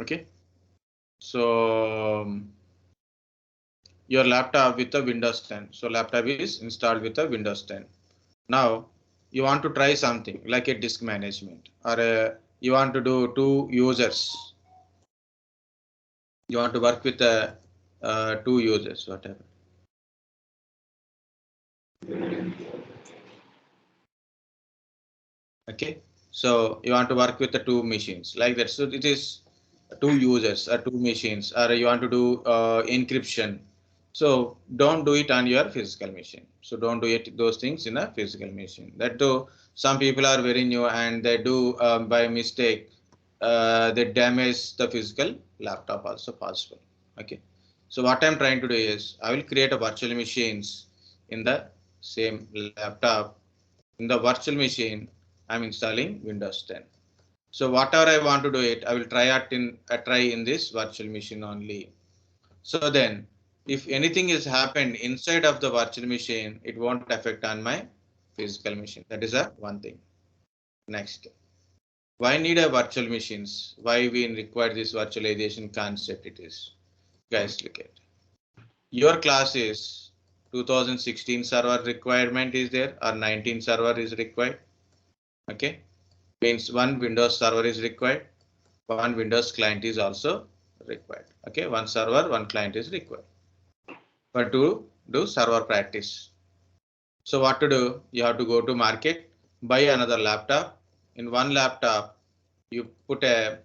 Okay, so your laptop with a Windows 10. So laptop is installed with a Windows 10. Now you want to try something like a disk management, or you want to do 2 users. You want to work with 2 users, whatever. Okay, so you want to work with the 2 machines like that. So it is 2 users or 2 machines, or you want to do encryption. So don't do it on your physical machine. So don't do it those things in a physical machine. That though some people are very new and they do by mistake they damage the physical laptop also possible. Okay, so what I'm trying to do is I will create a virtual machines in the same laptop. In the virtual machine I'm installing Windows 10. So whatever I want to do it, I will try in this virtual machine only. So then if anything is happened inside of the virtual machine, it won't affect on my physical machine. That is a one thing. Next, why need a virtual machines? Why we require this virtualization concept? It is, guys, look at your class is 2016 server requirement is there, or 19 server is required. Okay, means one Windows server is required, one Windows client is also required. Okay, one server, one client is required for to do server practice. So what to do? You have to go to market, buy another laptop. In one laptop, you put a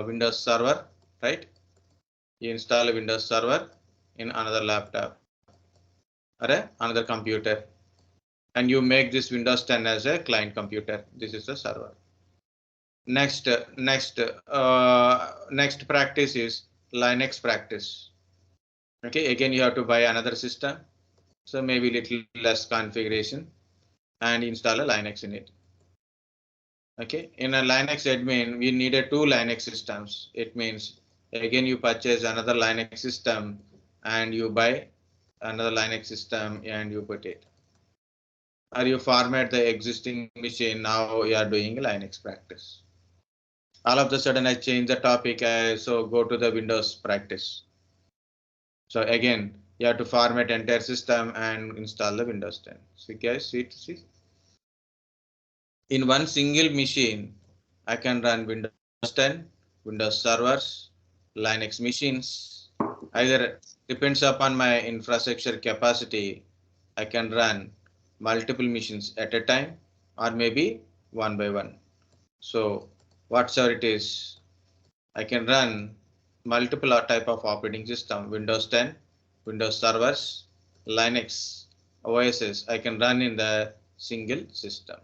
Windows server, right? You install a Windows server in another laptop or another computer, and you make this Windows 10 as a client computer. This is the server. Next practice is Linux practice. Okay, again you have to buy another system, so maybe little less configuration, and install a Linux in it. Okay, in a Linux admin we needed 2 Linux systems. It means again you purchase another Linux system and you buy another Linux system and you put it, or you format the existing machine. Now you are doing Linux practice. All of a sudden I change the topic, so go to the Windows practice. So again you have to format entire system and install the Windows 10. So guys, see, in one single machine I can run Windows 10, Windows servers, Linux machines. Either depends upon my infrastructure capacity, I can run multiple machines at a time, or maybe one by one. So whatever it is, I can run multiple type of operating system, Windows 10, Windows servers, Linux, OSs, I can run in the single system.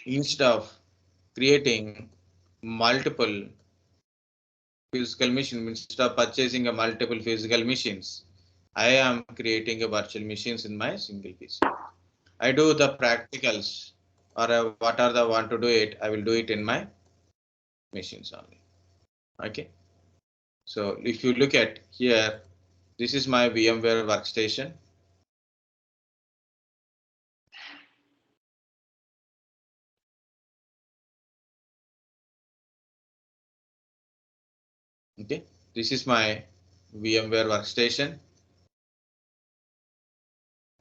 Instead of creating multiple physical machines, instead of purchasing a multiple physical machines, I am creating a virtual machines in my single PC. I do the practicals, or what are the want to do it, I will do it in my machines only. Okay, so if you look at here, this is my VMware workstation. Okay, this is my VMware workstation.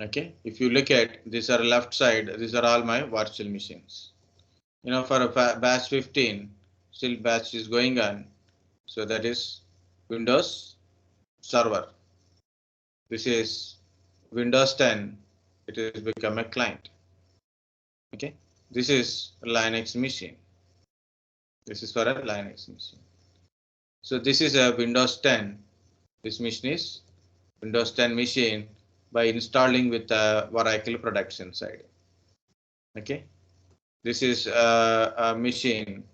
Okay, if you look at these are left side, these are all my virtual machines. You know, for a batch 15, still batch is going on. So that is Windows server. This is Windows 10. It has become a client. Okay, this is Linux machine. This is for a Linux machine. So this is a Windows 10. This machine is Windows 10 machine by installing with the Oracle production side. Okay, this is a machine.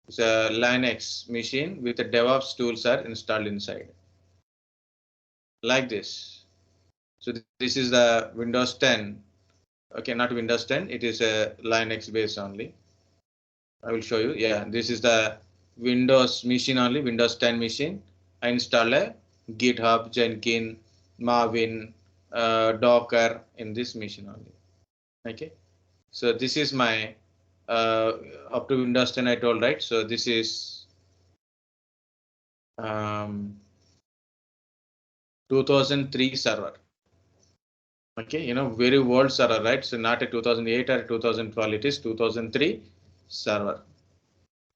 It's a Linux machine with the DevOps tools are installed inside. Like this. So this is the Windows 10. Okay, not Windows 10. It is a Linux base only. I will show you. Yeah, this is the Windows machine only, Windows 10 machine. I install a GitHub, Jenkins, Maven, Docker in this machine only. Okay, so this is my up to Windows 10 I told, right? So this is 2003 server. Okay, you know, very old server, right? So not a 2008 or 2012, it is 2003 server.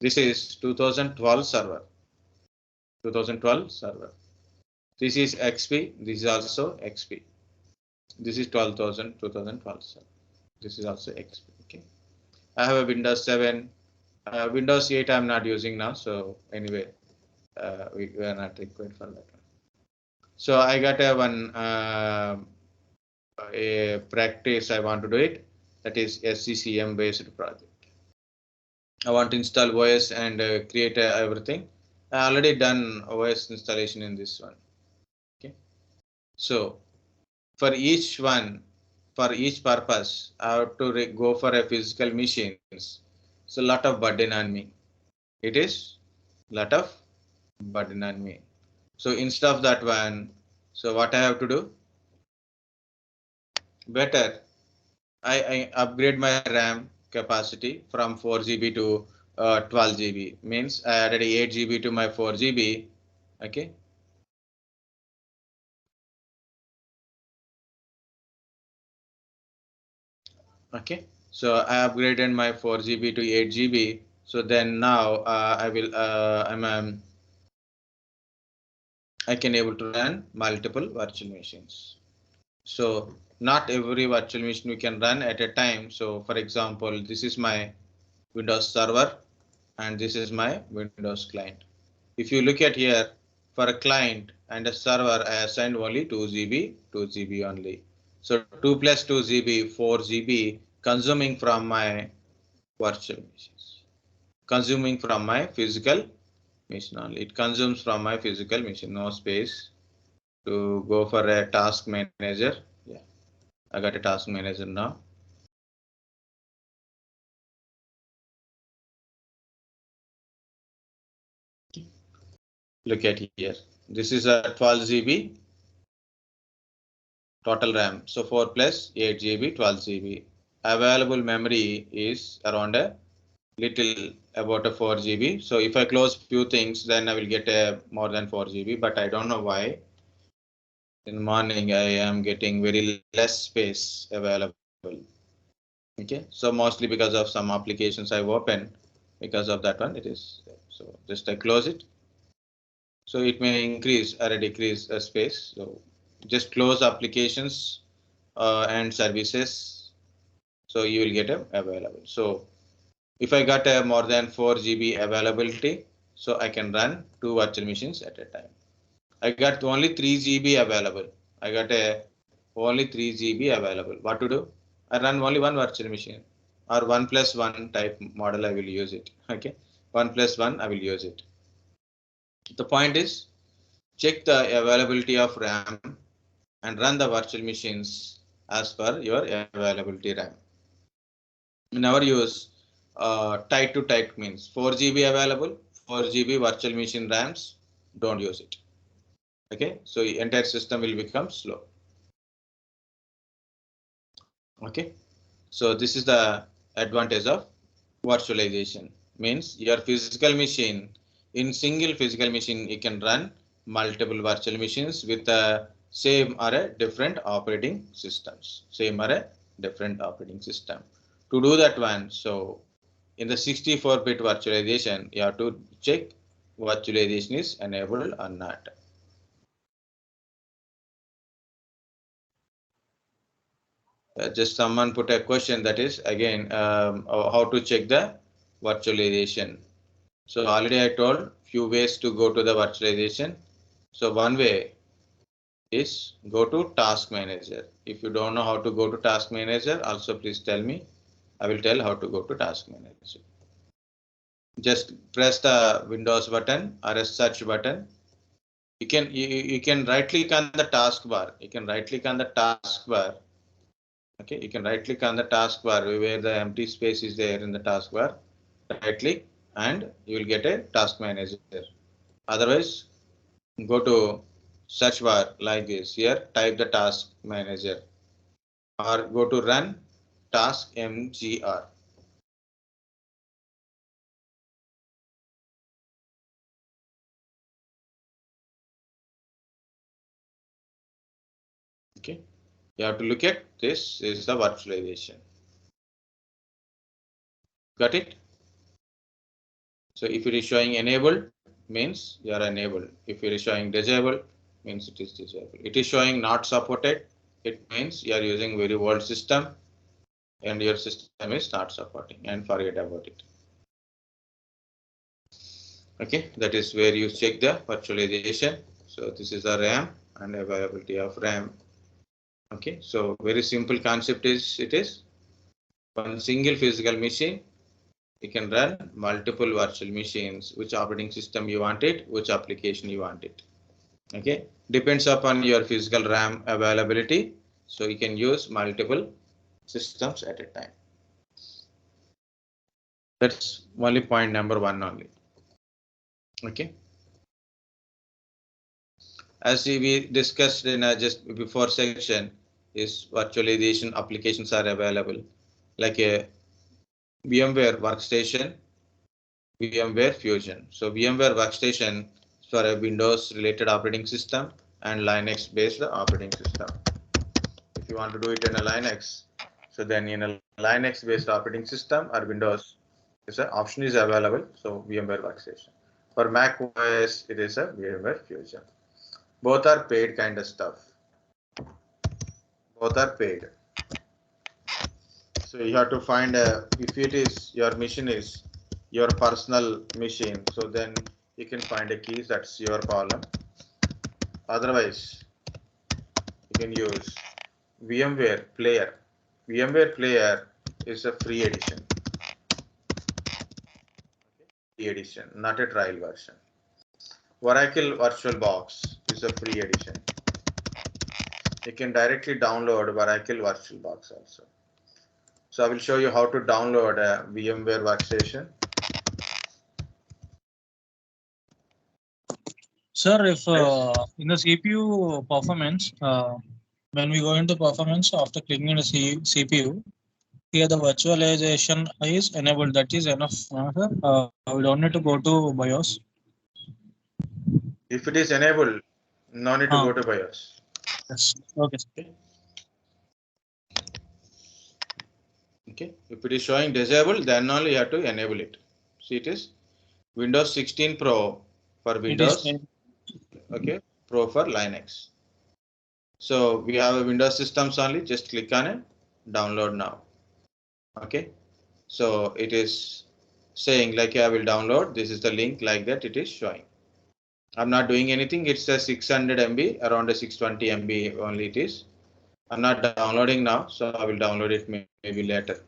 This is 2012 server. 2012 server. This is XP. This is also XP. This is 12,000 2012 server. This is also XP. Okay. I have a Windows 7. Windows 8 I'm not using now. So anyway, we are not required for that. So I got a practice I want to do it. That is SCCM based project. I want to install OS and create everything. I already done OS installation in this one. Okay. So for each one, for each purpose, I have to go for a physical machines. So lot of burden on me. It is lot of burden on me. So instead of that one, so what I have to do? Better, I upgrade my RAM capacity from 4 GB to 12 GB. Means I added 8 GB to my 4 GB. Okay. Okay. So I upgraded my 4 GB to 8 GB. So then now I can able to run multiple virtual machines. So not every virtual machine we can run at a time. So for example, this is my Windows server and this is my Windows client. If you look at here, for a client and a server, I assigned only 2 GB only. So 2 plus 2 GB, 4 GB consuming from my virtual machines, consuming from my physical machine only. It consumes from my physical machine, no space to go for a task manager. Yeah, I got a task manager now. Look at here. This is a 12 GB total RAM. So 4 plus 8 GB, 12 GB. Available memory is around a little about a 4 GB. So if I close few things, then I will get a more than 4 GB, but I don't know why. In the morning, I am getting very less space available. Okay, so mostly because of some applications I've opened, because of that one, it is. So just I close it. So it may increase or decrease a space. So just close applications and services. So you will get a available. So if I got a more than 4 GB availability, so I can run 2 virtual machines at a time. I got only 3 GB available. I got a only 3 GB available. What to do? I run only one virtual machine or 1 plus 1 type model. I will use it. Okay, 1 plus 1 I will use it. The point is check the availability of RAM and run the virtual machines as per your availability RAM. Never use tight to tight means 4 GB available, 4 GB virtual machine RAMs. Don't use it. Okay, so the entire system will become slow. Okay, so this is the advantage of virtualization. Means your physical machine, in single physical machine you can run multiple virtual machines with the same or a different operating systems, same or a different operating system. To do that one, so in the 64-bit virtualization, you have to check virtualization is enabled or not. Just someone put a question, that is again how to check the virtualization. So already I told few ways to go to the virtualization. So one way is go to task manager. If you don't know how to go to task manager, also please tell me. I will tell how to go to task manager. Just press the Windows button or a search button. You can right click on the taskbar. You can right click on the taskbar. Okay, you can right click on the taskbar where the empty space is there in the taskbar. Right click and you will get a task manager. Otherwise, go to search bar like this. Here, type the task manager or go to run task mgr. You have to look at this is the virtualization. Got it? So if it is showing enabled means you are enabled. If it is showing disabled means it is disabled. It is showing not supported. It means you are using very old system and your system is not supporting, and forget about it. Okay, that is where you check the virtualization. So this is the RAM and availability of RAM. Okay, so very simple concept is it is one single physical machine. You can run multiple virtual machines, which operating system you want it, which application you want it. Okay, depends upon your physical RAM availability. So you can use multiple systems at a time. That's only point number one only. Okay. As we discussed in just before section, is virtualization applications are available like a VMware Workstation, VMware Fusion. So VMware Workstation is for a Windows related operating system and Linux based operating system. If you want to do it in a Linux, so then in a Linux based operating system or Windows, this option is available. So VMware Workstation. For Mac OS, it is a VMware Fusion. Both are paid kind of stuff. Both are paid. So you have to find if it is your machine is your personal machine, so then you can find a key. That's your problem. Otherwise, you can use VMware Player. VMware Player is a free edition. Free edition, not a trial version. Oracle VirtualBox is a free edition. You can directly download Oracle VirtualBox also. So I will show you how to download a VMware Workstation. Sir, if in the CPU performance, when we go into performance after clicking on the CPU, here the virtualization is enabled. That is enough. We don't need to go to BIOS. If it is enabled, no need to go to BIOS. Yes. Okay. Okay. If it is showing disabled, then only you have to enable it. See, it is Windows 16 Pro for Windows. Okay. Pro for Linux. So we have a Windows systems only. Just click on it. Download now. Okay. So it is saying like I will download. This is the link like that. It is showing. I'm not doing anything. It's a 600 MB, around a 620 MB only it is. I'm not downloading now, so I will download it maybe later.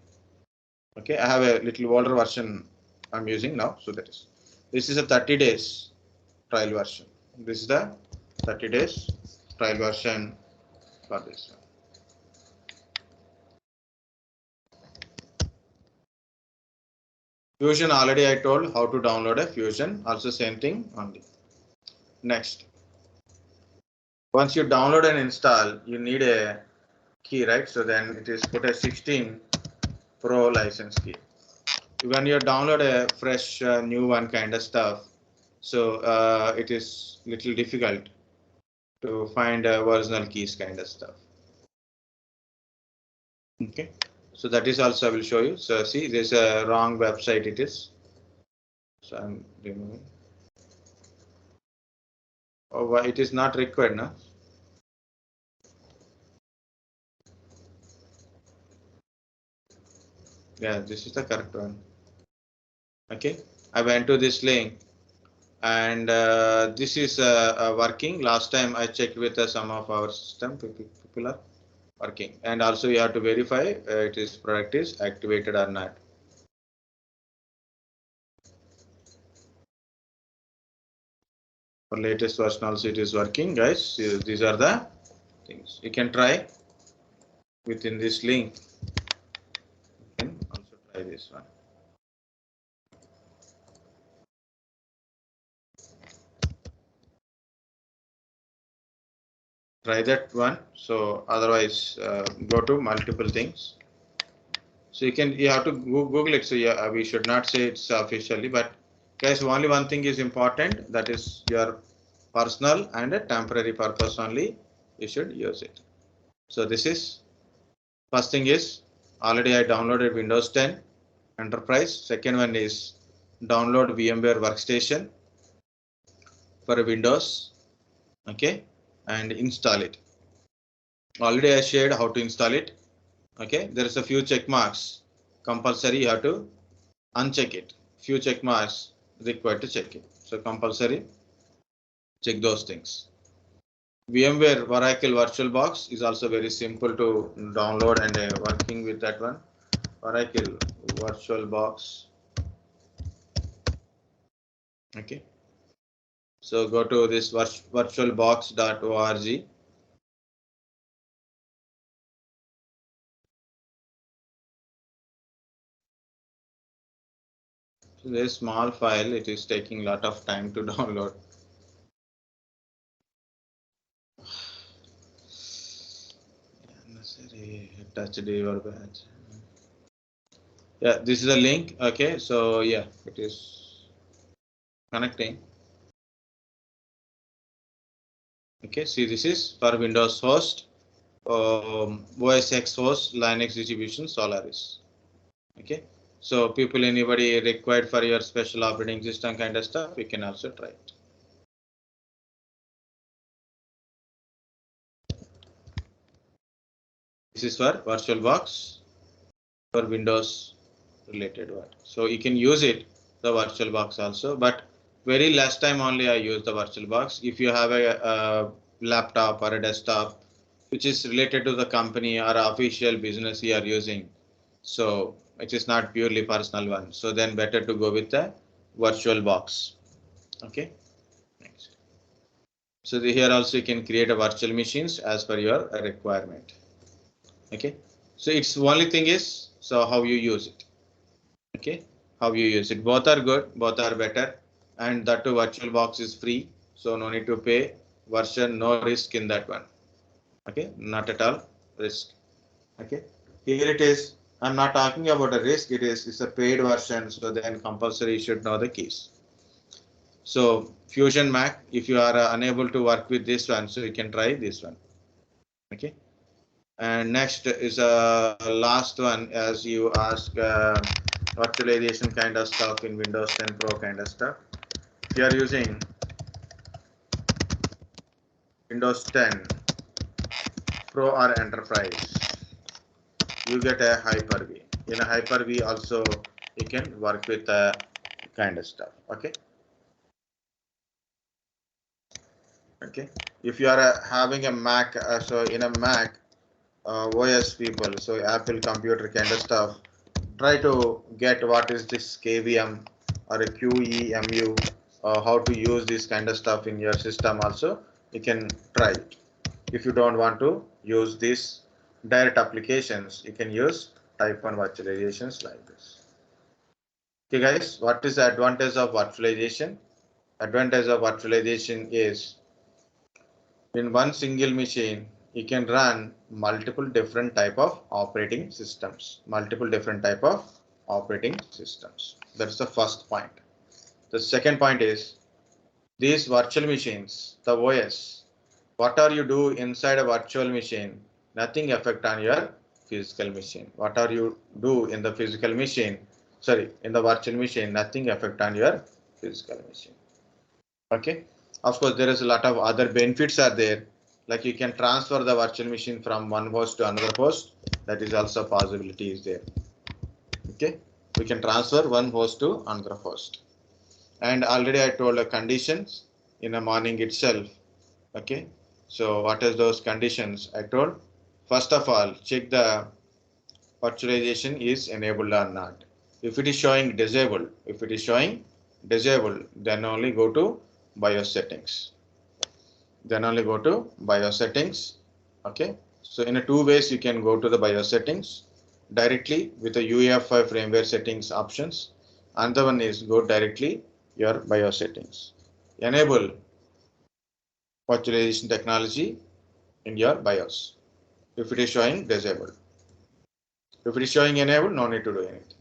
Okay, I have a little older version I'm using now, so this is a 30 days trial version. This is the 30 days trial version for this one. Fusion already I told how to download a Fusion, also same thing only. Next, once you download and install, you need a key, right? So then it is put a 16 Pro license key. When you download a fresh new one kind of stuff, so it is little difficult to find original keys kind of stuff. Okay, so that is also I will show you. So see, there's a wrong website it is. So I'm removing. Oh, why it is not required now? Yeah, this is the correct one. Okay, I went to this link and this is working. Last time I checked with some of our system people are working, and also you have to verify it is product is activated or not. For latest version also it is working, guys. These are the things you can try within this link. You can also try this one. Try that one. So otherwise go to multiple things. So you have to Google it. So yeah, we should not say it's officially, but guys, only one thing is important. That is your personal and a temporary purpose only. You should use it. So this is first thing is already I downloaded Windows 10 Enterprise. Second one is download VMware Workstation for Windows. Okay, and install it. Already I shared how to install it. Okay, there is a few check marks. Compulsory you have to uncheck it. Few check marks required to check it. So compulsory check those things. VMware Oracle VirtualBox is also very simple to download and working with that one. Oracle VirtualBox. Okay. So go to this virtualbox.org. So this small file, it is taking a lot of time to download. Touch your badge. Yeah, this is a link. Okay, so yeah, it is connecting. Okay, see, this is for Windows host, OS X host, Linux distribution, Solaris. Okay, so people, anybody required for your special operating system kind of stuff, you can also try it. This is for VirtualBox for Windows related one. So you can use it, the VirtualBox also, but very last time only I use the VirtualBox. If you have a laptop or a desktop which is related to the company or official business you are using, so it is not purely personal one. So then better to go with the VirtualBox. Okay. Next. So here also you can create a virtual machines as per your requirement. Okay. So it's only thing is so how you use it. Okay, how you use it. Both are good, both are better, and that too VirtualBox is free, so no need to pay. Version, no risk in that one. Okay, not at all risk. Okay, here it is. I'm not talking about a risk. It's a paid version, so then compulsory you should know the keys. So Fusion Mac, if you are unable to work with this one, so you can try this one. Okay, and next is a last one, as you ask virtualization kind of stuff in Windows 10 Pro kind of stuff. If you are using Windows 10 Pro or Enterprise, you get a Hyper-V. In a Hyper-V also you can work with kind of stuff. Okay. Okay. If you are having a Mac, so in a Mac OS people, so Apple computer kind of stuff, try to get what is this KVM or a QEMU, how to use this kind of stuff in your system also, you can try it. If you don't want to use these direct applications, you can use type 1 virtualizations like this. Okay guys, what is the advantage of virtualization? Advantage of virtualization is in one single machine, you can run multiple different type of operating systems. That's the first point. The second point is these virtual machines, the OS, whatever you do inside a virtual machine, nothing affect on your physical machine. Whatever you do in the physical machine, in the virtual machine, nothing affect on your physical machine. Okay. Of course, there is a lot of other benefits are there. Like you can transfer the virtual machine from one host to another host. That is also possibility is there. Okay. We can transfer one host to another host. And already I told the conditions in the morning itself. Okay. So what is those conditions I told? First of all, check the virtualization is enabled or not. If it is showing disabled, then only go to BIOS settings. Okay. So in a two ways you can go to the BIOS settings directly with the UEFI firmware settings options. Another one is go directly your BIOS settings. Enable virtualization technology in your BIOS. If it is showing disabled. If it is showing enabled, no need to do anything.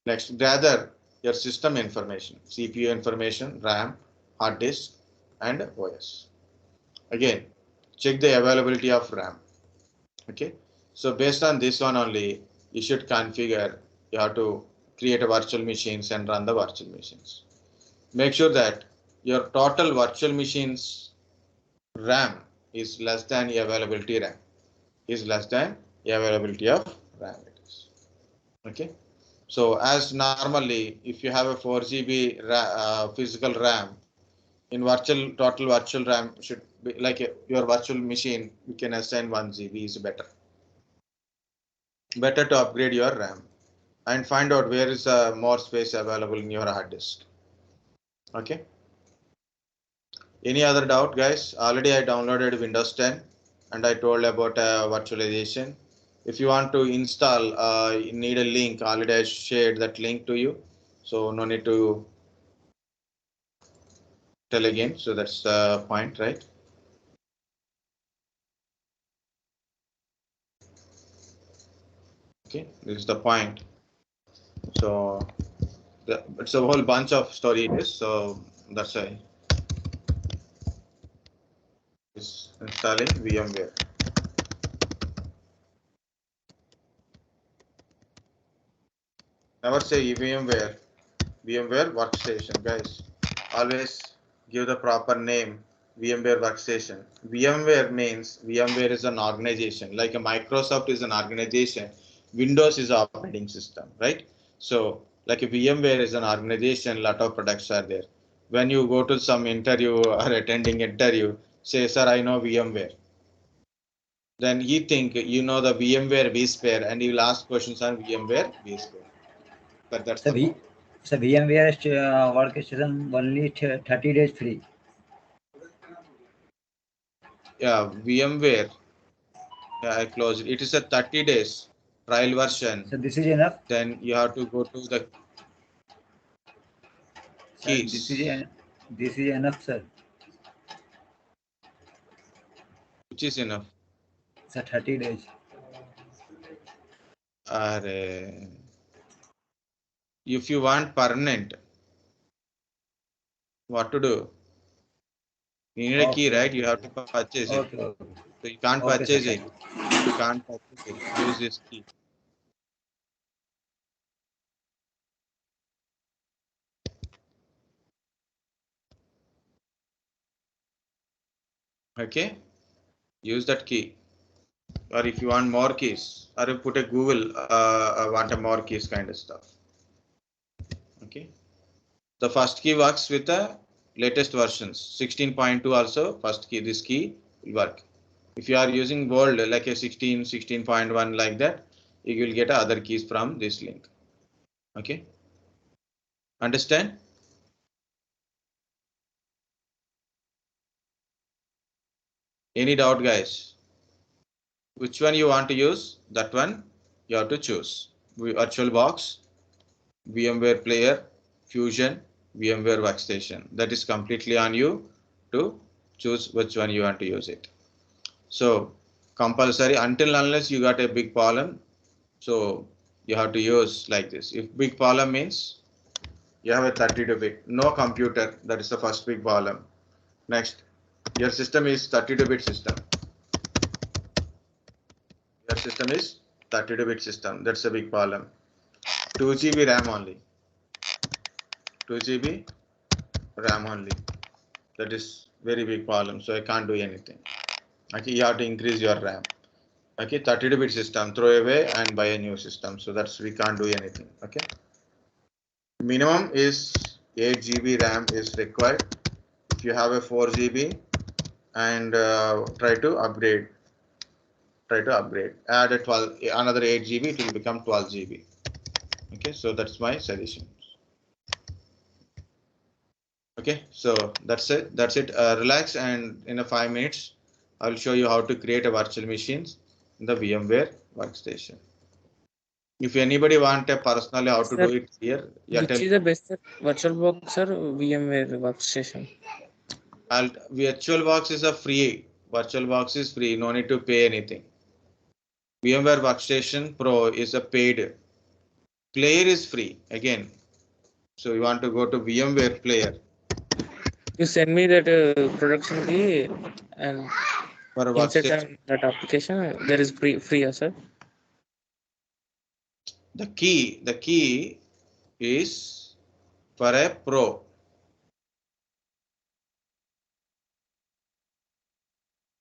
Next, gather your system information, CPU information, RAM, hard disk, and OS. Again, check the availability of RAM. Okay, so based on this one only, you should configure. You have to create a virtual machines and run the virtual machines. Make sure that your total virtual machines RAM is less than the availability RAM. Is less than the availability of RAM. It is. Okay. So as normally, if you have a 4 GB physical RAM, in total virtual RAM should be like your virtual machine, you can assign 1 GB is better. Better to upgrade your RAM and find out where is more space available in your hard disk. Okay. Any other doubt, guys? Already I downloaded Windows 10 and I told about virtualization. If you want to install, you need a link. Already I shared that link to you, so no need to tell again. So that's the point, right? Okay, this is the point. So it's a whole bunch of stories. So that's why it's installing VMware. Never say VMware Workstation, guys. Always give the proper name, VMware Workstation. VMware means VMware is an organization, like a Microsoft is an organization. Windows is an operating system, right? So like a VMware is an organization, lot of products are there. When you go to some interview or attending interview, say, sir, I know VMware. Then he think you know the VMware vSphere and he will ask questions on VMware vSphere. But that's the point. So VMware Workstation only 30 days free. Yeah, VMware. Yeah, I closed it. It is a 30 days trial version. So this is enough. Then you have to go to the keys. This is enough, sir. Which is enough. So 30 days. If you want permanent, what to do? You need a key, right? You have to purchase it. So you can't purchase it. You can't purchase it. Use this key. Okay, use that key. Or if you want more keys, or you put a Google, I want a more keys kind of stuff. Okay, the first key works with the latest versions. 16.2 also first key. This key will work. If you are using bold like a 16, 16.1 like that, you will get other keys from this link. Okay, understand? Any doubt, guys? Which one you want to use? That one you have to choose. VirtualBox, VMware Player, Fusion, VMware Workstation. That is completely on you to choose which one you want to use it. So compulsory until unless you got a big problem. So you have to use like this. If big problem means you have a 32-bit, no computer. That is the first big problem. Next, your system is 32-bit system. Your system is 32-bit system. That's a big problem. 2 GB RAM only. 2 GB RAM only. That is very big problem. So I can't do anything. Okay, you have to increase your RAM. Okay, 32-bit system, throw away and buy a new system. So that's we can't do anything. Okay. Minimum is 8 GB RAM is required. If you have a 4 GB and try to upgrade. Add a 12, another 8 GB, it will become 12 GB. Okay, so that's my suggestion. Okay, so that's it. Relax, and in a 5 minutes, I'll show you how to create a virtual machines in the VMware Workstation. If anybody want a personally how to do it here, which is the best VirtualBox or VMware Workstation? VirtualBox is a free. VirtualBox is free. No need to pay anything. VMware Workstation Pro is a paid. Player is free again. So you want to go to VMware Player. You send me that production key and For Inside workstation, that application, there is free, sir. the key is for a pro.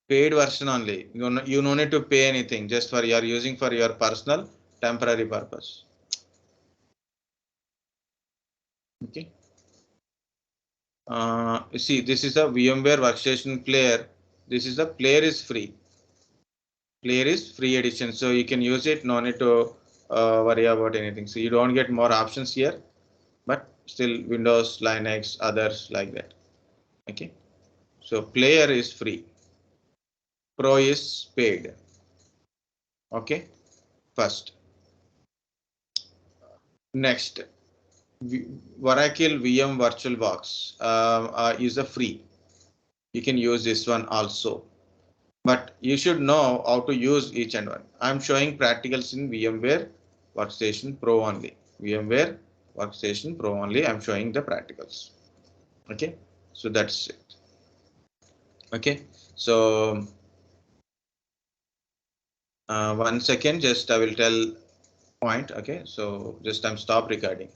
Paid version only. You no need to pay anything, just for your using for your personal temporary purpose. Okay. You see, this is a VMware Workstation Player. This is the Player is free. Player is free edition, so you can use it. No need to worry about anything. So you don't get more options here, but still Windows, Linux, others like that. Okay. So Player is free. Pro is paid. Okay. First. Next. Oracle VM VirtualBox is a free. You can use this one also, but you should know how to use each and one. I'm showing practicals in VMware Workstation Pro only. VMware Workstation Pro only. I'm showing the practicals. Okay, so that's it. Okay, so 1 second, just I will tell point. Okay, so just I'm stop recording.